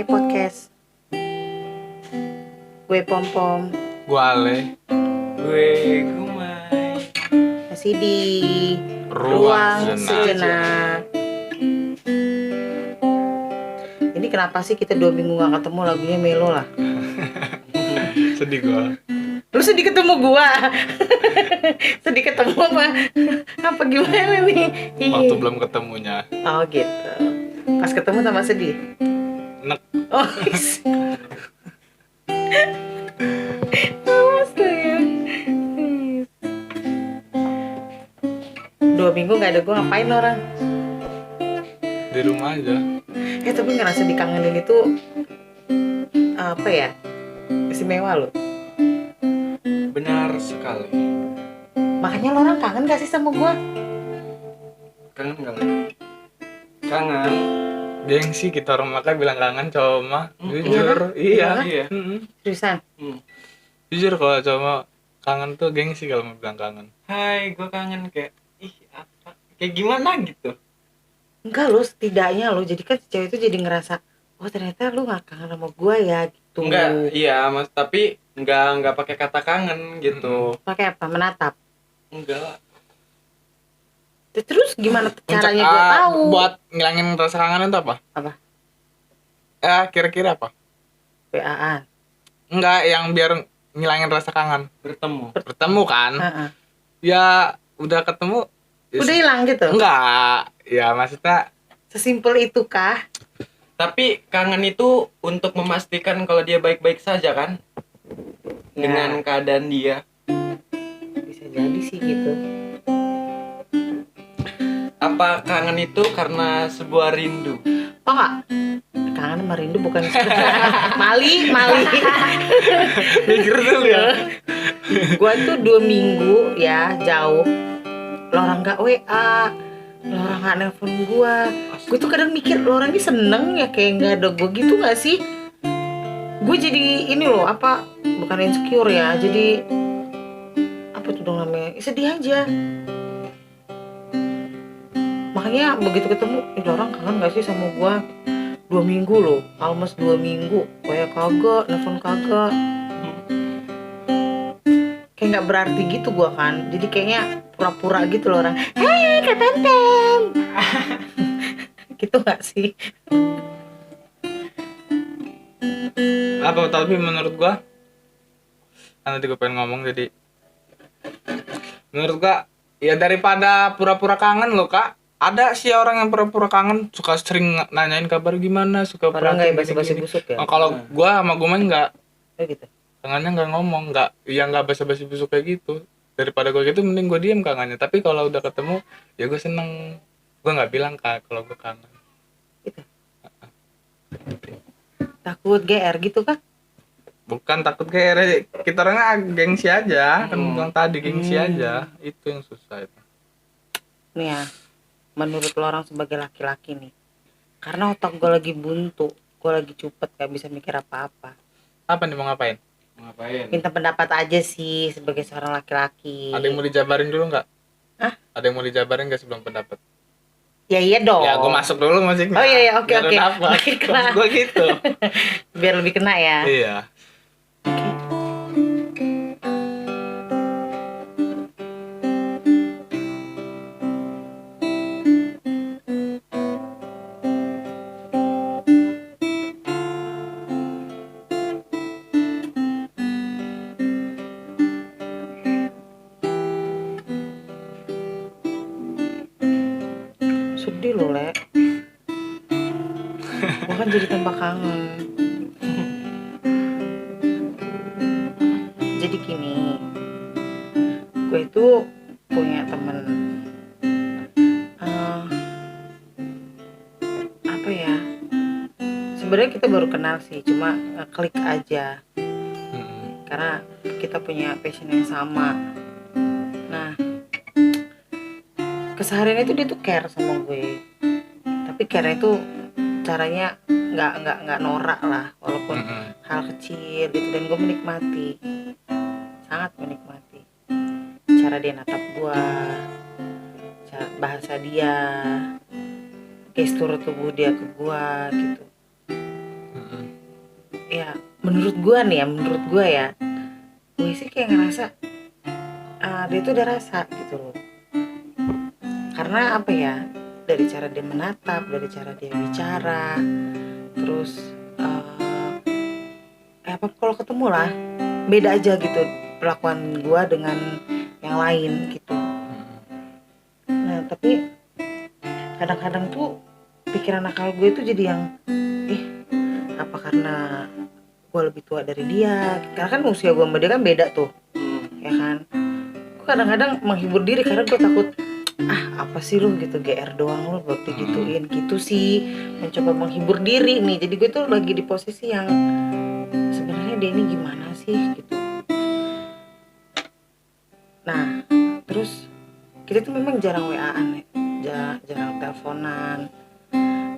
Gumai Podcast. Gue Pom-Pom. Gue Ale. Gue Gumai. Masih di Ruang Sejenak. Ini kenapa sih kita 2 minggu gak ketemu, lagunya melo lah. Sedih gue. Lu sedih ketemu gua? Sedih ketemu apa? Apa gimana nih? Waktu belum ketemunya. Oh gitu. Pas ketemu sama sedih? Nek. Oh astaga. 2 minggu gak ada gua, ngapain orang? Di rumah aja. Ya tapi ngerasa dikangenin itu apa ya? Istimewa loh. Benar sekali. Makanya lo orang kangen gak sih sama gua? Kangen gak? Kangen. Gengsi kita orang makan bilang kangen cowok mah. Jujur. Iya. Iya. Seriusan? Jujur kalau cowok mah kangen tuh gengsi kalau mau bilang kangen. Hai, gue kangen kayak apa? Kayak gimana gitu? Enggak lo, setidaknya lo jadi kan cewek itu jadi ngerasa, oh ternyata lu gak kangen sama gua ya gitu. Enggak, iya mas, tapi enggak pakai kata kangen gitu. Pakai apa? Menatap. Enggak. Terus gimana caranya Puncak, gua tahu? buat ngilangin rasa kangen itu apa? Apa? Kira-kira apa? WA-an. Enggak, yang biar ngilangin rasa kangen. Bertemu kan? Heeh. Ya udah ketemu. Udah hilang gitu? Enggak. Ya maksudnya Sesimpel itu kah? Tapi kangen itu untuk memastikan kalau dia baik-baik saja kan? Ya, Dengan keadaan dia. bisa jadi sih gitu. Apa kangen itu karena sebuah rindu? Oh enggak? Kangen sama rindu bukan Mali. mikir dulu ya. Gua tuh 2 minggu ya jauh. Lo orang gak WA, lo orang gak nelfon gua. Gue tuh kadang mikir lo orang ini seneng ya kayak gak ada gua gitu gak sih? Gue jadi ini loh, apa, bukan insecure ya, jadi apa tuh dong namanya, sedih aja. Makanya begitu ketemu, ini orang kangen gak sih sama gua? 2 minggu loh, almost 2 minggu. Kayak kagak, nelfon kagak. Kayak gak berarti gitu gua kan. Jadi kayaknya pura-pura gitu loh orang. Hei Kak Tentem. Gitu gak sih? Apa tapi menurut gua nanti gue pengen ngomong, jadi menurut gua ya daripada pura-pura kangen lo Kak, ada sih orang yang pura-pura kangen, suka sering nanyain kabar gimana, suka Padahal gak perhatiin basa-basi gini-gini. busuk ya. Kalau gua sama Gumai enggak, Kayak gitu. kangennya enggak ngomong, enggak basa-basi busuk kayak gitu. Daripada gua gitu mending gua diem kangennya. Tapi kalau udah ketemu ya gua seneng, gua nggak bilang Kak kalau gua kangen. Gitu. Takut GR gitu kan? Bukan takut kayak kita orangnya gengsi aja, kan bilang tadi gengsi aja, itu yang susah itu. Nih ya, menurut lo orang sebagai laki-laki nih, karena otak gue lagi buntu, gue lagi cupet gak bisa mikir apa-apa. Apa nih mau ngapain? Ngapain? Minta pendapat aja sih sebagai seorang laki-laki. Ada yang mau dijabarin dulu nggak? Hah? Ada yang mau dijabarin nggak sebelum pendapat? Ya iya dong. Ya gue masuk dulu musiknya. Oh iya, oke. Baiklah. Gue gitu. Biar lebih kena ya. Iya. Sedih loh, Le. Gue kan jadi tambah kangen. Jadi gini, gue itu punya temen apa ya, sebenarnya kita baru kenal sih, cuma ngeklik aja karena kita punya passion yang sama. Nah, keseharian itu dia tuh care sama gue, tapi care itu caranya nggak norak lah, walaupun hal kecil gitu, dan gue menikmati, sangat menikmati cara dia natap gue, bahasa dia, gestur tubuh dia ke gue gitu. menurut gua nih ya, menurut gua ya, gue sih kayak ngerasa dia tuh udah rasa gitu loh. Karena apa ya, dari cara dia menatap, dari cara dia bicara, terus apa kalau ketemu lah beda aja gitu perlakuan gua dengan yang lain gitu. Nah tapi kadang-kadang tuh pikiran akal gue tuh jadi yang apa karena gue lebih tua dari dia, karena kan usia gue sama dia kan beda tuh ya kan. Gue kadang-kadang menghibur diri karena gue takut apa sih lu gitu, GR doang lu buat digituin gitu sih, mencoba menghibur diri nih. Jadi gue tuh lagi di posisi yang sebenarnya dia ini gimana sih gitu. Nah terus kita tuh memang jarang WA-an ya, jarang teleponan,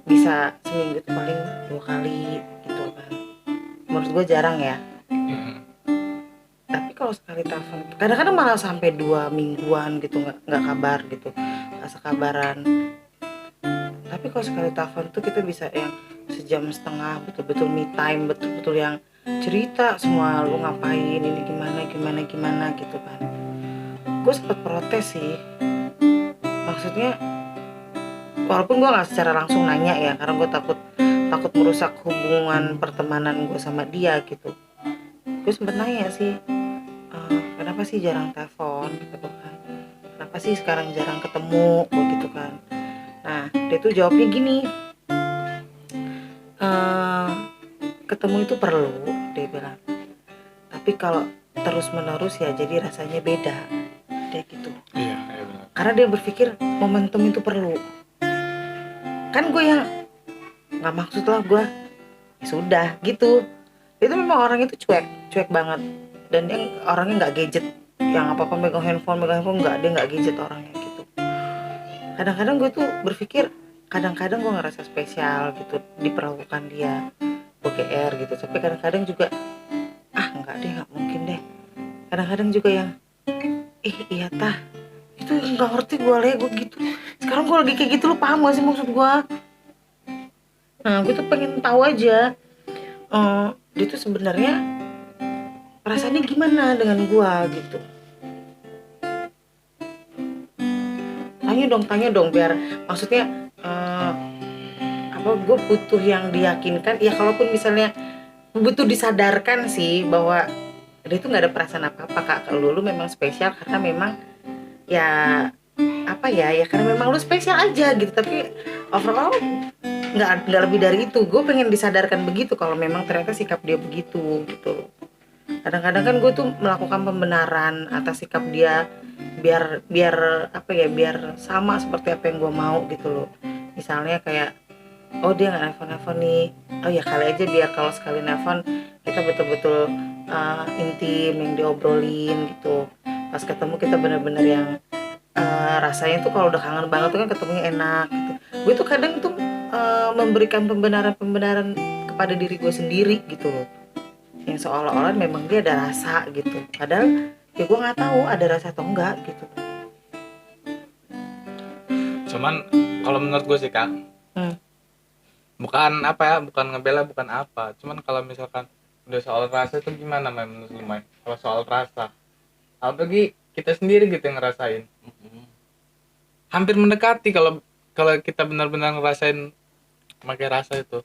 bisa seminggu tuh paling 2 kali gitu kan. Menurut gue jarang ya. Tapi kalau sekali telepon kadang-kadang malah sampai 2 mingguan gitu nggak kabar gitu, nggak sekabaran. Tapi kalau sekali telepon tuh kita bisa yang sejam setengah betul-betul me time, betul-betul yang cerita semua lu ngapain, ini gimana gitu kan. Gue sempet protes sih, maksudnya walaupun gue nggak secara langsung nanya ya, karena gue takut merusak hubungan pertemanan gue sama dia gitu. Gue sempet nanya sih, kenapa sih jarang telepon gitu kan, kenapa sih sekarang jarang ketemu gitu kan. Nah dia tuh jawabnya gini, ketemu itu perlu, dia bilang, tapi kalau terus menerus ya jadi rasanya beda, dia gitu. Iya benar. Karena dia berpikir momentum itu perlu. Kan gue yang nggak maksud lah, gue ya sudah gitu. Itu memang orang itu cuek banget, dan dia orangnya nggak gadget, yang apa megang handphone nggak, dia nggak gadget orangnya gitu. Kadang-kadang gue tuh berpikir, kadang-kadang gue ngerasa spesial gitu diperlakukan dia, gue GR gitu. Tapi kadang-kadang juga nggak deh, nggak mungkin deh. Kadang-kadang juga yang iya tah, itu nggak ngerti gue gitu. Sekarang gue lagi kayak gitu, lu paham gak sih maksud gue? Nah gue tuh pengen tahu aja, dia tuh sebenarnya perasaannya gimana dengan gue gitu. Tanya dong biar maksudnya gue butuh yang diyakinkan ya. Kalaupun misalnya butuh disadarkan sih bahwa dia tuh nggak ada perasaan apa-apa kak, kalau lu memang spesial karena memang ya apa ya karena memang lu spesial aja gitu. Tapi overall nggak lebih dari itu. Gue pengen disadarkan begitu kalau memang ternyata sikap dia begitu gitu. Kadang-kadang kan gue tuh melakukan pembenaran atas sikap dia biar apa ya, biar sama seperti apa yang gue mau gitu loh. Misalnya kayak dia nggak nelfon nih, ya kali aja biar kalau sekali nelfon kita betul-betul intim yang diobrolin gitu. Pas ketemu kita bener-bener yang rasanya tuh kalau udah kangen banget tuh kan ketemunya enak gitu. Gue tuh kadang tuh memberikan pembenaran kepada diri gue sendiri gitu loh, yang seolah-olah memang dia ada rasa gitu, padahal ya gue nggak tahu ada rasa atau enggak gitu. Cuman kalau menurut gue sih kak, bukan apa ya, bukan ngebela, bukan apa, cuman kalau misalkan udah soal rasa itu gimana menurut lu Mai? Kalau soal rasa, apalagi kita sendiri gitu yang ngerasain, hampir mendekati kalau kita benar-benar ngerasain pakai rasa itu.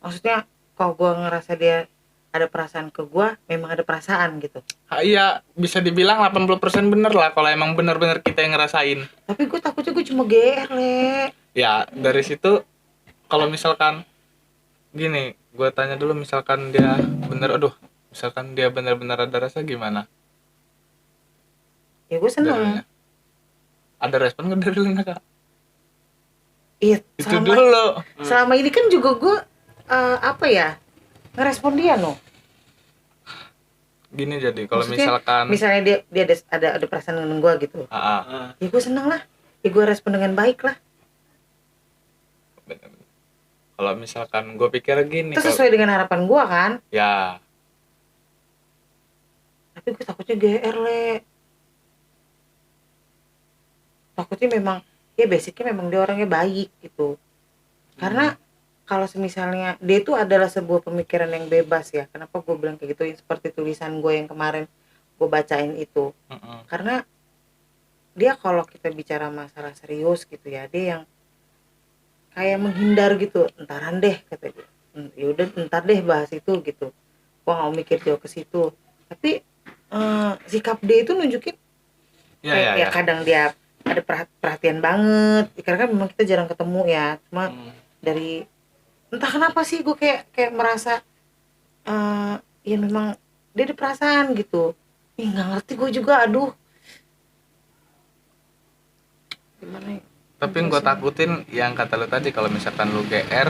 Maksudnya kalau gue ngerasa dia ada perasaan ke gue, memang ada perasaan gitu. Iya, bisa dibilang 80% bener lah kalau emang benar-benar kita yang ngerasain. Tapi gue takutnya gue cuma GR le. Ya dari situ kalau misalkan gini, gue tanya dulu, misalkan dia misalkan dia benar-benar ada rasa, gimana? Ya gue seneng. Ada respon nggak dari lu kak? Iya. Itu dulu. Selama ini kan juga gue ngerespon dia no. Gini jadi kalau misalnya dia ada perasaan dengan gue gitu. Ya gue seneng lah. Ya gue respon dengan baik lah. Kalau misalkan gue pikir gini, itu sesuai dengan harapan gue kan ya. Tapi gue takutnya GR le. Takutnya memang ya basicnya memang dia orangnya baik gitu. Karena kalau misalnya dia itu adalah sebuah pemikiran yang bebas ya. Kenapa gue bilang kayak gitu? Seperti tulisan gue yang kemarin gue bacain itu. Karena dia kalau kita bicara masalah serius gitu ya, dia yang kayak menghindar gitu. Entaran deh kata dia. Ya udah entar deh bahas itu gitu. Gue nggak mau mikir jauh ke situ. Tapi sikap dia itu nunjukin kayak ya kadang dia ada perhatian banget. Karena kan memang kita jarang ketemu ya. Cuma dari entah kenapa sih gue kayak merasa ya memang dia ada perasaan gitu. Nggak ngerti gue juga, aduh gimana ya. Tapi yang gue takutin yang kata lu tadi, kalau misalkan lu GR,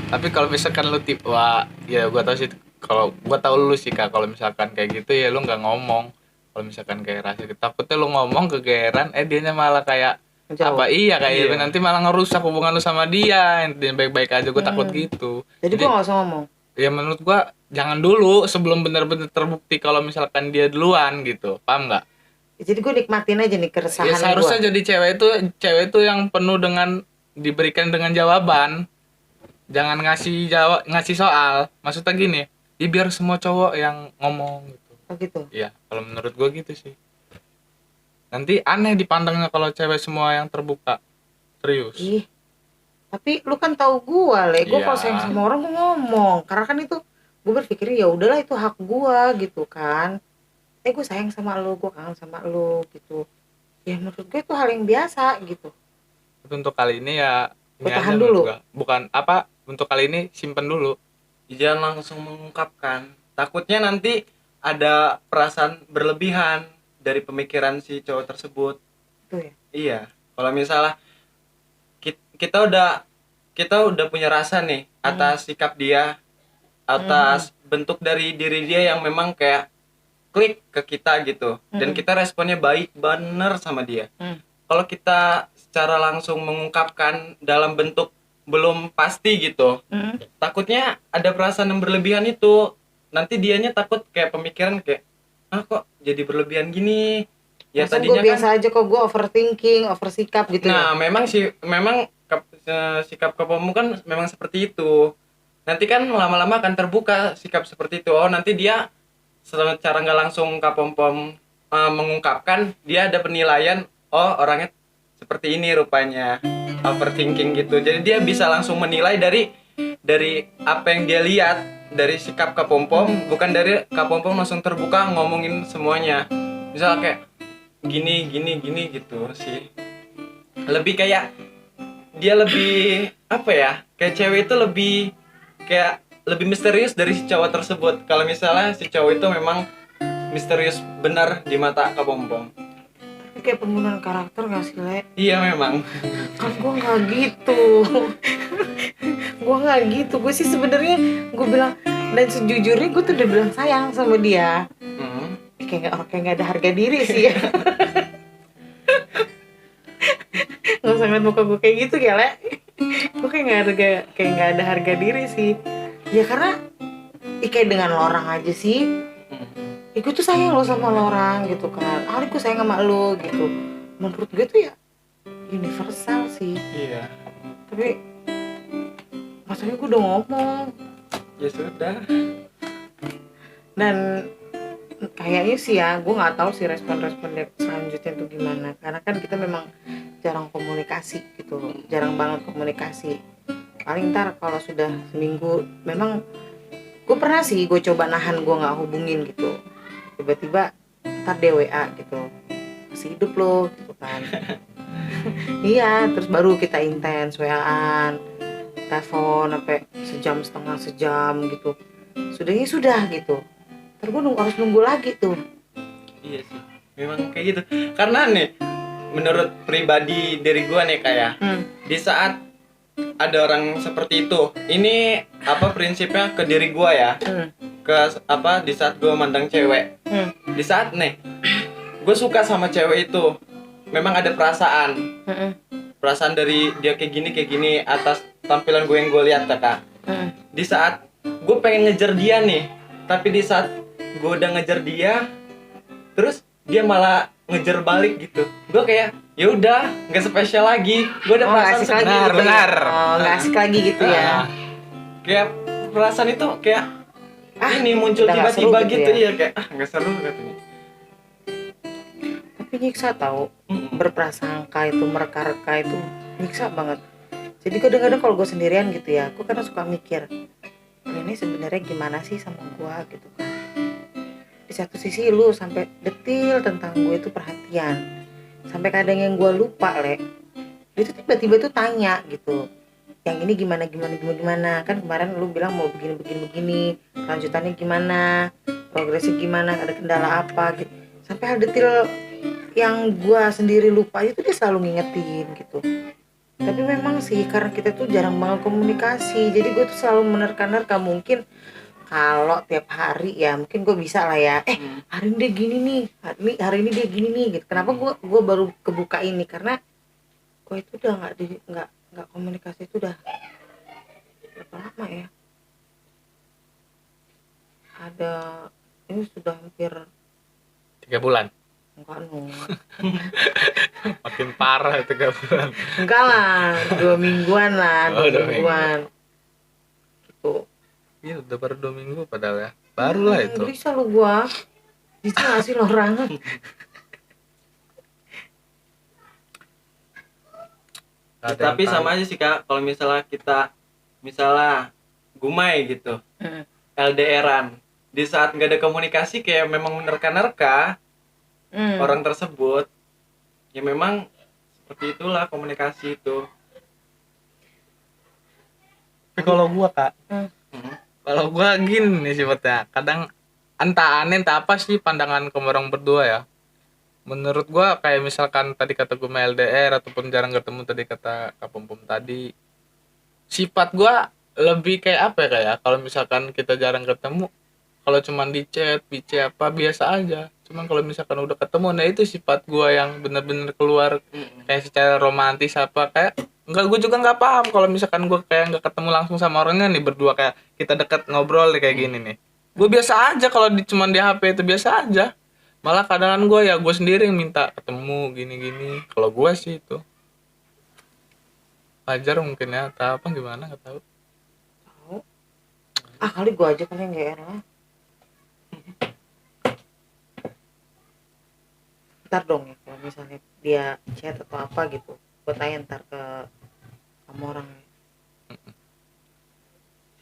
tapi kalau misalkan lu tipe, wah ya gue tau sih, kalau gue tau lu sih Kak, kalau misalkan kayak gitu ya lu nggak ngomong. Kalau misalkan kayak rasa takutnya lu ngomong ke GR-an, dianya malah kayak Jauh. apa kayak nanti malah ngerusak hubungan lu sama dia. Intinya baik-baik aja, gue takut gitu. Jadi gue nggak usah ngomong. Ya menurut gue jangan dulu sebelum benar-benar terbukti kalau misalkan dia duluan gitu, paham nggak? Jadi gue nikmatin aja nih keresahan Ya seharusnya gue. jadi cewek itu yang penuh dengan diberikan dengan jawaban, jangan ngasih soal. Maksudnya gini, ya biar semua cowok yang ngomong gitu. Oh gitu. Iya, kalau menurut gue gitu sih. Nanti aneh dipandangnya kalau cewek semua yang terbuka. Serius. Ih, tapi lu kan tahu gue, gue Iya. kalau sayang sama orang gue ngomong. Karena kan itu gue berpikir ya udahlah itu hak gue gitu kan. Gue sayang sama lu, gue kangen sama lu gitu. Ya menurut gue itu hal yang biasa gitu. Tapi untuk kali ini ya Gua ini tahan aja dulu. menurut gua. Bukan apa, untuk kali ini simpen dulu. Jangan langsung mengungkapkan. Takutnya nanti ada perasaan berlebihan dari pemikiran si cowok tersebut. Itu ya. Iya. Kalau misalnya kita udah punya rasa nih atas sikap dia, atas bentuk dari diri dia yang memang kayak klik ke kita gitu, dan kita responnya baik bener sama dia. Kalau kita secara langsung mengungkapkan dalam bentuk belum pasti gitu, takutnya ada perasaan yang berlebihan itu. Nanti dianya takut kayak pemikiran kayak, kok jadi berlebihan gini ya. Masa Tadinya gue biasa aja kok, gue overthinking, oversikap gitu. nah ya. memang sikap kamu kan memang seperti itu. Nanti kan lama-lama akan terbuka sikap seperti itu. Oh, nanti dia secara nggak langsung Kak Pom-Pom mengungkapkan, dia ada penilaian, oh orangnya seperti ini rupanya, overthinking gitu. Jadi dia bisa langsung menilai dari apa yang dia lihat dari sikap Kak Pom-Pom, bukan dari Kak Pom-Pom langsung terbuka ngomongin semuanya. Misal kayak gini gitu sih. Lebih kayak dia lebih apa ya? Kayak cewek itu lebih misterius dari si cowok tersebut. Kalau misalnya si cowok itu memang misterius benar di mata Kak Pom-Pom. Ini kayak pembunuhan karakter gak sih, Le? Iya memang. Kan gue gak gitu. Gue gak gitu. Gue sih sebenarnya gue bilang, dan sejujurnya gue tuh udah bilang sayang sama dia. Kayak gak ada harga diri sih ya. Gak usah ngeliat muka gue kayak gitu ya, Le. Gue kayak gak ada harga diri sih. Ya karena kayak dengan orang aja sih. Gue tuh sayang lo sama orang gitu kan. Gue sayang sama lo gitu. Menurut gue tuh ya universal sih. Iya. Tapi maksudnya gue udah ngomong. Ya sudah. Dan kayaknya sih ya, gue nggak tahu sih respon-respon dia selanjutnya tuh gimana. Karena kan kita memang jarang komunikasi gitu, jarang banget komunikasi. Paling ntar kalau sudah seminggu, memang gue pernah sih gue coba nahan gue nggak hubungin gitu. Tiba-tiba ntar dia WA gitu, masih hidup lo gitu kan. Iya, terus baru kita intens WA-an, telepon sampai setengah sejam gitu. Sudahnya sudah gitu. Terus gue harus nunggu lagi tuh. Iya sih, memang kayak gitu. Karena nih, menurut pribadi dari gue nih kayak, di saat ada orang seperti itu, ini apa prinsipnya ke diri gue ya, ke apa di saat gue mandang cewek, di saat nih, gue suka sama cewek itu, memang ada perasaan, perasaan dari dia kayak gini atas tampilan gue yang gue lihat Kak. Di saat gue pengen ngejar dia nih, tapi di saat gue udah ngejar dia, terus dia malah ngejar balik gitu, gue kayak ya udah nggak spesial lagi, gue udah perasaan asik lagi gitu benar. ya. Nggak asik lagi gitu ya. kayak perasaan itu kayak ini muncul udah nggak tiba-tiba seru gitu gitu ya. ya kayak nggak seru katanya. Tapi nyiksa tahu, berprasangka itu, mereka-reka itu nyiksa banget. Jadi kadang-kadang kalau gue sendirian gitu ya, gue kadang suka mikir, ini sebenarnya gimana sih sama gue gitu kan. Di satu sisi lu sampai detil tentang gue itu perhatian, sampai kadang yang gue lupa dia tuh tiba-tiba tuh tanya gitu, yang ini gimana kan kemarin lu bilang mau begini kelanjutannya gimana, progresnya gimana, ada kendala apa gitu, sampai hal detil yang gue sendiri lupa itu dia selalu ngingetin gitu. Tapi memang sih karena kita tuh jarang banget komunikasi, jadi gue tuh selalu menerka-nerka. Mungkin kalau tiap hari ya mungkin gue bisa lah ya, hari ini dia gini nih, hari ini dia gini nih gitu. Kenapa gue baru kebuka ini, karena gue itu udah nggak komunikasi itu udah berapa lama ya, ada, ini sudah hampir 3 bulan. enggak no Makin parah 3 bulan. enggak lah, 2 mingguan lah, Oh, 2 2 mingguan gitu. Iya udah baru 2 minggu padahal ya. Baru lah itu. Bisa lu gua bisa gak sih lo orang. Ada yang Tapi tahu. sama aja sih Kak, kalau misalnya kita gumai gitu, LDRan, di saat nggak ada komunikasi kayak memang menerka-nerka orang tersebut, ya memang seperti itulah komunikasi itu. Tapi kalau gua Kak, Hmm. kalau gua gini nih sifatnya. Kadang entah aneh entah apa sih pandangan ke orang berdua ya. Menurut gua kayak misalkan tadi kata gua LDR ataupun jarang ketemu tadi kata Kak Pom tadi, sifat gua lebih kayak apa ya kayak kalau misalkan kita jarang ketemu, kalau cuman di chat, BC apa biasa aja. Cuman kalau misalkan udah ketemu, nah itu sifat gua yang bener-bener keluar kayak secara romantis apa kayak enggak, gue juga nggak paham kalau misalkan gue kayak nggak ketemu langsung sama orangnya nih, berdua kayak kita dekat ngobrol nih kayak gini nih, gue biasa aja kalau cuman di HP itu biasa aja. Malah kadang gue ya gue sendiri yang minta ketemu gini-gini. Kalau gue sih itu wajar mungkin ya, atau apa gimana nggak tahu. Kali gua aja kali yang GR lah. Ntar dong ya kalau misalnya dia chat atau apa gitu, gua tanya ntar ke sama orang.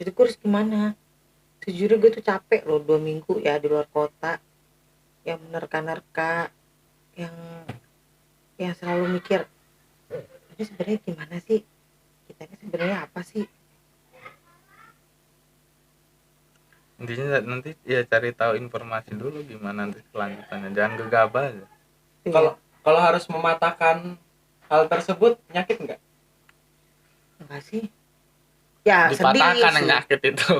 Jadi gua harus gimana? Sejujurnya gue tuh capek loh 2 minggu ya di luar kota, yang menerka-nerka, yang selalu mikir ini sebenarnya gimana sih, kita ini sebenarnya apa sih. Intinya nanti ya cari tahu informasi dulu gimana nanti kelanjutannya, jangan gegabah aja. Kalau harus mematahkan hal tersebut nyakit nggak? Enggak sih ya, sedih Dipatahkan yang sih nyakit itu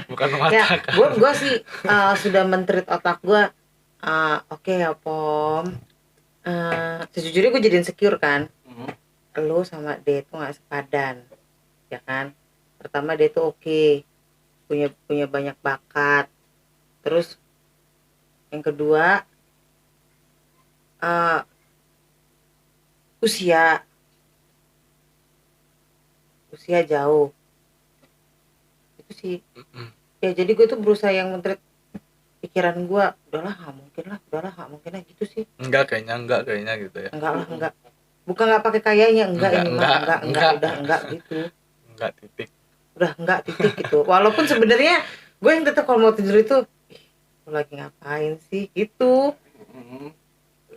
bukan ya. mematahkan. Gue sih sudah men-treat otak gue, oke ya Pom, sejujurnya gue jadi insecure kan. Lu sama dia itu nggak sepadan ya kan. Pertama dia tuh oke, punya banyak bakat. Terus yang kedua usia jauh itu sih. Ya jadi gue tuh berusaha yang men-treat pikiran gue, udahlah nggak mungkin lah gitu sih. Enggak kayaknya gitu ya. Enggak, bukan nggak pakai kayaknya, enggak udah enggak gitu, enggak titik. udah enggak titik gitu. Walaupun sebenarnya gue yang tetap kalau mau tidur itu, lu lagi ngapain sih gitu,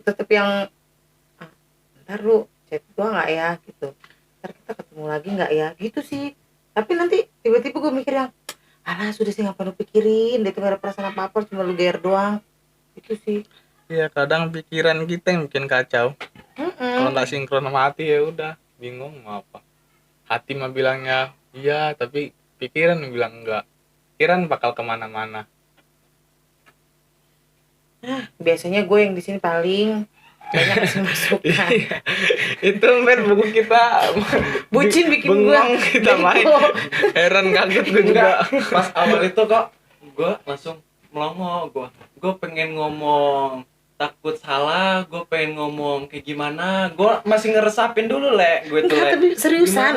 tetap yang ntar lu chat gua nggak ya gitu, ntar kita ketemu lagi nggak ya gitu sih. Tapi nanti tiba-tiba gue mikir yang alah sudah sih, ngapain lu pikirin, dia tuh gak ada perasaan apa-apa, cuma lu GR doang itu sih. Iya, kadang pikiran kita yang bikin kacau. Kalau nggak sinkron sama hati ya udah bingung mau apa. Hati mah bilangnya iya, tapi pikiran bilang enggak. Pikiran bakal kemana-mana. Biasanya gue yang di sini paling banyak kasih masukan. Itu men buku kita Bucin bikin gue kita main. Heran kaget gue juga. Pas awal itu kok gue langsung melongo, gue pengen ngomong takut salah, gue pengen ngomong kayak gimana, gue masih ngeresapin dulu gue tuh enggak, tapi seriusan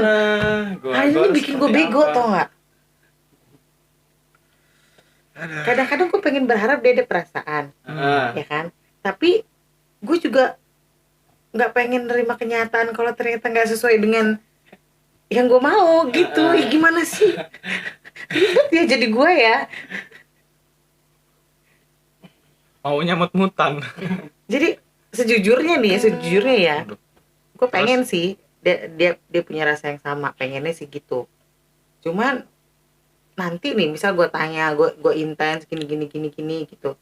gimana hari ini bikin gue bego tau nggak. Kadang-kadang gue pengen berharap dia ada perasaan, ya kan? Tapi gue juga nggak pengen nerima kenyataan kalau ternyata nggak sesuai dengan yang gue mau gitu. Gimana sih? Ribet ya jadi gue ya. Maunya mut-mutan. Jadi sejujurnya ya, gue pengen sih dia punya rasa yang sama, pengennya sih gitu. Cuman nanti nih misal gue tanya, gue intens gini gitu,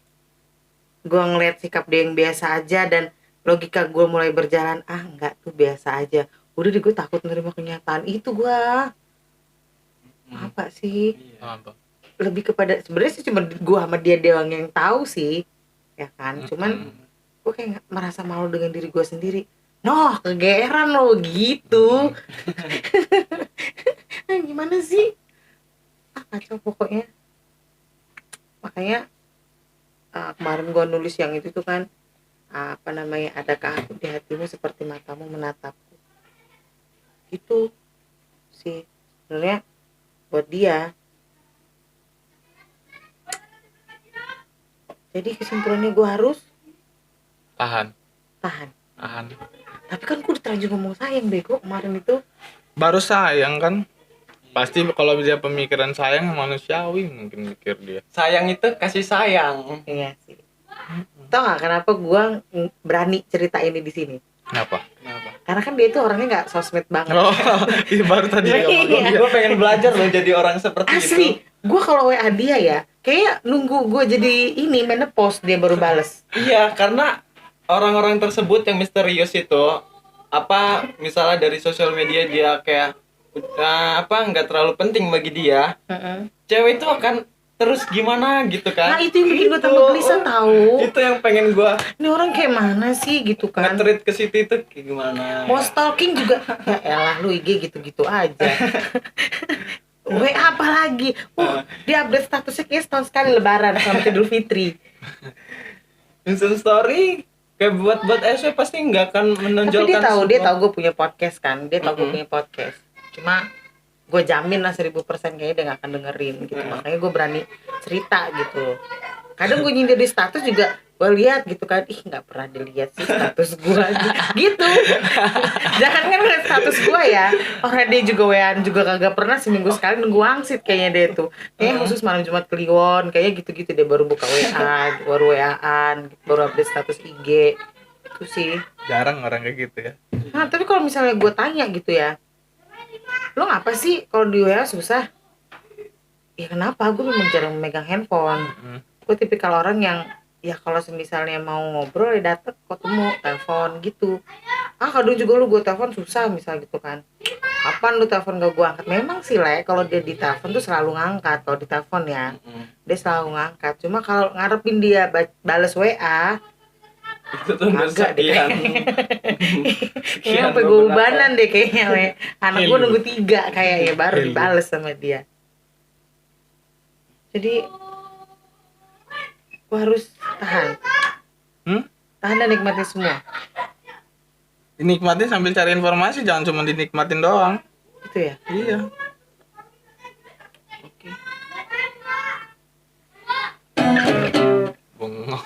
gue ngeliat sikap dia yang biasa aja dan logika gue mulai berjalan, enggak tuh biasa aja, udah deh gue takut menerima kenyataan itu. Gue apa sih, Apa? lebih kepada sebenarnya sih cuma gue sama dia doang yang tahu sih, ya kan? Cuman gue kayak merasa malu dengan diri gue sendiri. Noh, kegeeran lo gitu. Gimana sih? Kacau pokoknya. Makanya kemarin gue nulis yang itu tuh kan, apa namanya, adakah aku di hatimu seperti matamu menatapku. Itu sih sebenarnya buat dia. Jadi kesimpulannya gue harus Tahan. Tapi kan gue terlanjur ngomong sayang bego kemarin itu. Baru sayang kan? Pasti kalau dia pemikiran sayang manusiawi mungkin mikir dia. Sayang itu kasih sayang. Iya sih. Tau gak kenapa gue berani cerita ini di sini? Kenapa? Karena kan dia itu orangnya nggak sosmed banget. Oh, iya baru tadi Iya. ngomong. Gue pengen belajar loh jadi orang seperti Asli, itu. gue kalau WA dia ya, kayak nunggu gue jadi ini menepos dia baru bales. Iya, karena orang-orang tersebut yang misterius itu, apa misalnya dari sosial media dia kayak nggak terlalu penting bagi dia, cewek itu akan terus gimana gitu kan. Nah itu yang bikin gue tambah gelisah tahu. Itu yang pengen gue Ini orang kayak mana sih gitu kan. nge-treat ke situ itu kayak gimana. Mau stalking juga, ya elah lu IG gitu-gitu aja. WA apa lagi? Dia update statusnya kayak setahun sekali lebaran sama Idul Fitri. Instant story kayak buat SW pasti nggak akan menonjolkan. Tapi dia tahu gue punya podcast kan. Dia tahu gue punya podcast. Cuma gue jamin lah 1000% kayaknya dia gak akan dengerin gitu. Makanya gue berani cerita gitu. Kadang gue nyindir di status juga, gue lihat gitu kan, nggak pernah dilihat sih status gue gitu. Jangan kan ngeliat status gue ya, orang dia juga WA-an juga kagak pernah, seminggu sekali nunggu wangsit kayaknya dia tuh. Kayaknya khusus malam Jumat Kliwon, kayaknya gitu-gitu dia baru buka WA, baru WA-an, baru update status IG. Itu sih. Jarang orang kayak gitu ya. Nah tapi kalau misalnya gue tanya gitu ya, lo ngapa sih kalau di WA susah? Ya kenapa? Gue memang jarang memegang handphone. Gue tipikal orang yang ya kalau misalnya mau ngobrol ya dateng ketemu telepon gitu. Kadang juga lu gue telepon susah misal gitu kan. Kapan lu telepon gak gue angkat? Memang sih kalau dia di telepon tuh selalu ngangkat. Kalau di telepon ya dia selalu ngangkat. Cuma kalau ngarepin dia bales WA itu tuh agak deh sekian. kayaknya sampai gue ubanan deh kayaknya. Anak gue nunggu 3 kayaknya baru dibales sama dia. Jadi gue harus tahan dan nikmatin semua. Dinikmatin sambil cari informasi, jangan cuma dinikmatin doang. Gitu ya. Iya. Oke. Bengong.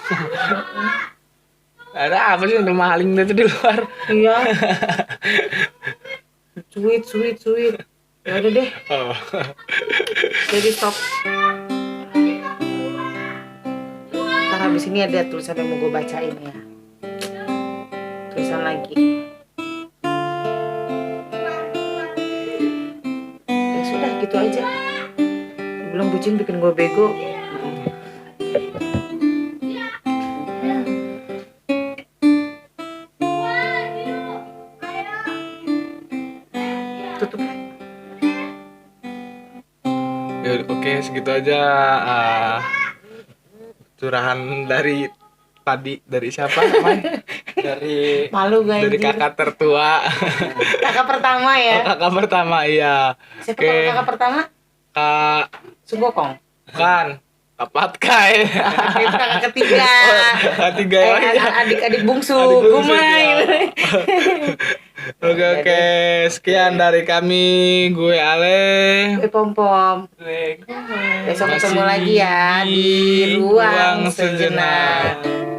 Ada apa sih untuk maling itu di luar? Iya. Sweet. Ya udah deh. Oh. Jadi stop. Ntar habis ini ada tulisan yang mau gue bacain ya. Tulisan lagi. Ya sudah gitu aja. Belum bucin bikin gue bego. Tutup. Ya, oke, segitu aja curahan dari tadi. Dari siapa, Mai? Malu gue Dari anjir. kakak tertua. Kakak pertama ya. Oh, kakak pertama, iya. Siapa Oke. kakak pertama? Kak Sugokong. kan Kapatkai. Itu kakak ketiga. Ketiga ya. Adik-adik bungsu. Adik bungsu, Gumai. ya. Oke, sekian dari kami, gue Ale. Pom-pom. Lego. Besok Masih ketemu lagi ya di ruang sejenak.